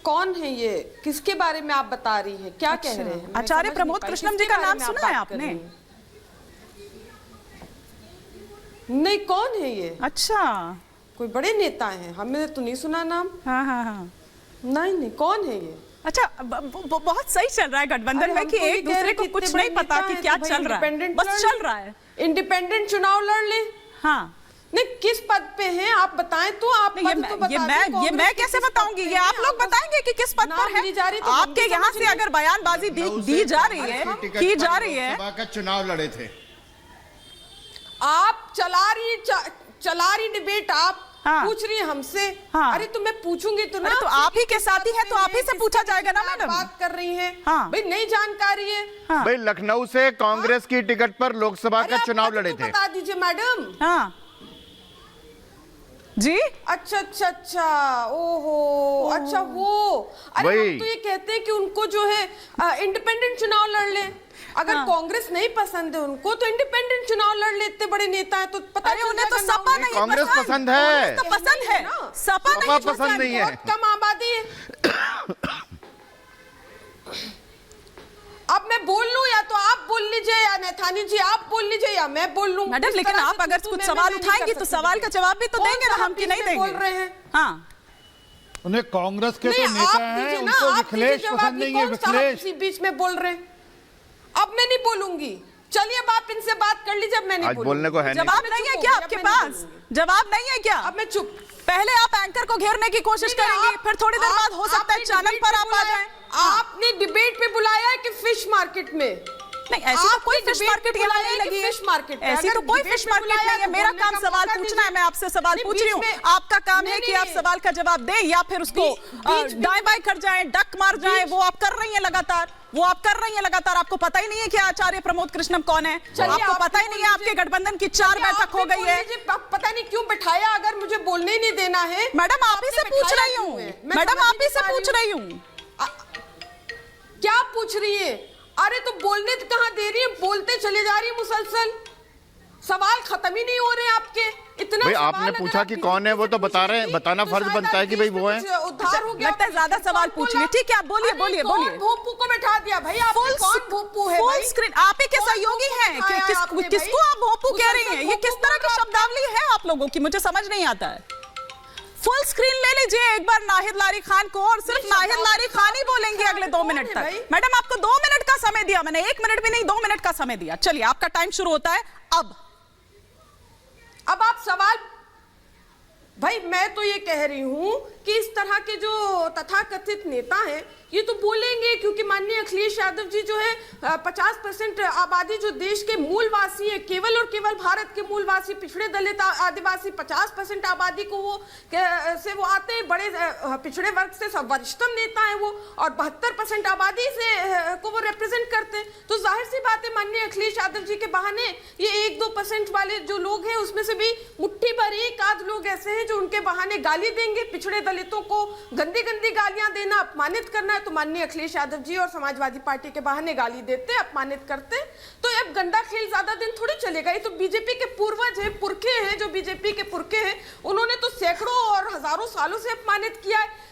कौन है ये? किसके बारे में आप बता रही हैं? क्या कह रहे हैं? आचार्य प्रमोद कृष्णम जी का नाम सुना है आपने? नहीं, कौन है ये? अच्छा, कोई बड़े नेता हैं, हमने तो नहीं सुना नाम। हाँ हाँ हाँ, नहीं, कौन है ये? अच्छा, बहुत सही चल रहा है गठबंधन में कि एक दूसरे को कुछ नहीं पता कि क्या चल रहा है, बस चल रहा है। इंडिपेंडेंट चुनाव लड़ ले। हाँ, नहीं, किस पद पे हैं आप बताएं तो। आप पद तो बता दें। ये मैं कैसे बताऊंगी? ये आप लोग बताएंगे कि किस पद पर है। आपके यहाँ से अगर बयानबाजी दी जा रही है, की जा रही है। लोकसभा का चुनाव लड़े थे आप। चला रही डिबेट आप। हाँ। पूछ रही है हमसे। हाँ। अरे तो मैं पूछूंगी तो ना। तो आप ही के साथी हैं तो आप ही से पूछा जाएगा ना मैडम। बात कर रही हैं। हाँ। भाई नई जानकारी है। हाँ। भाई लखनऊ से कांग्रेस की टिकट पर लोकसभा का चुनाव लड़े थे। बता दीजिए मैडम। हाँ जी। अच्छा, ओहो, अच्छा वो। अरे हम तो ये कहते हैं कि उनको जो है इंडिपेंडेंट चुनाव लड़ ले। अगर कांग्रेस नहीं पसंद है उनको तो इंडिपेंडेंट चुनाव लड़ ले। इतने बड़े नेता है तो पता अरे उन्हें तो सपा नहीं कांग्रेस पसंद है। तो पसंद है, सपा नहीं पसंद नहीं है। बहुत कम आबादी है। अब मैं बोल लूं या तो आप बोल लीजिए या नैथानी जी आप बोल लीजिए या मैं बोल लूं। मैडम, लेकिन आप अगर कुछ सवाल उठाएंगी तो सवाल का जवाब भी तो देंगे ना, हम कि नहीं देंगे? बोल रहे हैं। हाँ, उन्हें कांग्रेस के तो नेता हैं, उनको विखलेश पसंद नहीं है। विखलेश बीच में बोल रहे हैं। अब मैं नहीं बोलूंगी। चलिए अब आप इनसे बात कर लीजिए। अब मैं नहीं बोलूंगी। बोलने को है जवाब नहीं है क्या आपके पास? जवाब नहीं है क्या? अब मैं चुप। पहले आप एंकर को घेरने की कोशिश करेंगी, फिर थोड़ी देर बाद हो सकता है चानक पर आप आ जाएं। आपने डिबेट पे बुलाया है कि फिश मार्केट में? नहीं, ऐसी तो कोई फिश मार्केट यहाँ नहीं लगी है। फिश मार्केट ऐसी तो कोई फिश मार्केट नहीं है। मेरा काम सवाल पूछना है, मैं आपसे सवाल पूछ रही हूँ। आपका काम है कि आप सवाल का जवाब दें या फिर उसको दाएं बाएं कर जाएं, डक मार जाएं। वो आप कर रही हैं लगातार। आपको पता ही नहीं है कि आचार्य प्रमोद कृष्णम कौन है। आपको पता ही नहीं है आपके गठबंधन की 4 बैठक हो गई है। पता नहीं क्यों बैठाया। अगर मुझे बोलने ही नहीं देना है। मैडम आप ही से पूछ रही हूँ। मैडम आप ही से पूछ रही हूँ। क्या पूछ रही है? अरे तो बोलने कहाँ दे रही है? बोलते चले जा रही है मुसलसल। सवाल खत्म ही नहीं हो रहे आपके। इतना भाई आपने पूछा कि कौन है, वो तो बता रहे हैं। बताना फर्ज बनता है कि भाई वो है। उद्धार हो गया। लगता है ज्यादा सवाल पूछ लिए। ठीक है, आप बोलिए। भोपू को बैठा दिया भाई। आप कौन भोपू है? Full screen. आप ही के सहयोगी हैं। किसको आप भोपू कह रही हैं? ये किस तरह की शब्दावली है आप लोगों की? मुझे समझ नहीं आता है। फुल स्क्रीन ले लीजिए एक बार नाहिद लारी खान को, और सिर्फ नाहिद लारी खान ही बोलेंगे अगले 2 मिनट तक। मैडम आपको 2 मिनट का समय दिया मैंने, 1 मिनट भी नहीं, 2 मिनट का समय दिया। चलिए आपका टाइम शुरू होता है अब आप सवाल। भाई मैं तो ये कह रही हूं कि इस तरह के जो तथाकथित नेता हैं ये तो बोलेंगे, क्योंकि माननीय अखिलेश यादव जी जो है 50% आबादी जो देश के मूलवासी है, केवल और केवल भारत के मूलवासी, पिछड़े दलित आदिवासी 50% आबादी को वो आते हैं। बड़े पिछड़े वर्ग से वरिष्ठतम नेता है वो, और 72% आबादी से को वो रिप्रेजेंट करते हैं। तो जाहिर सी बात है माननीय अखिलेश यादव जी के बहाने ये 1-2% वाले जो लोग हैं उसमें से भी मुट्ठी भर एक आध लोग ऐसे हैं जो उनके बहाने गाली देंगे। पिछड़े दलितों को गंदी गंदी गालियां देना, अपमानित करना तो माननीय अखिलेश यादव जी और समाजवादी पार्टी के बहाने गाली देते, अपमानित करते। तो अब गंदा खेल ज्यादा दिन थोड़ी चलेगा। ये तो बीजेपी के पूर्वज हैं, पुरखे हैं। जो बीजेपी के पुरखे हैं उन्होंने तो सैकड़ों और हजारों सालों से अपमानित किया है।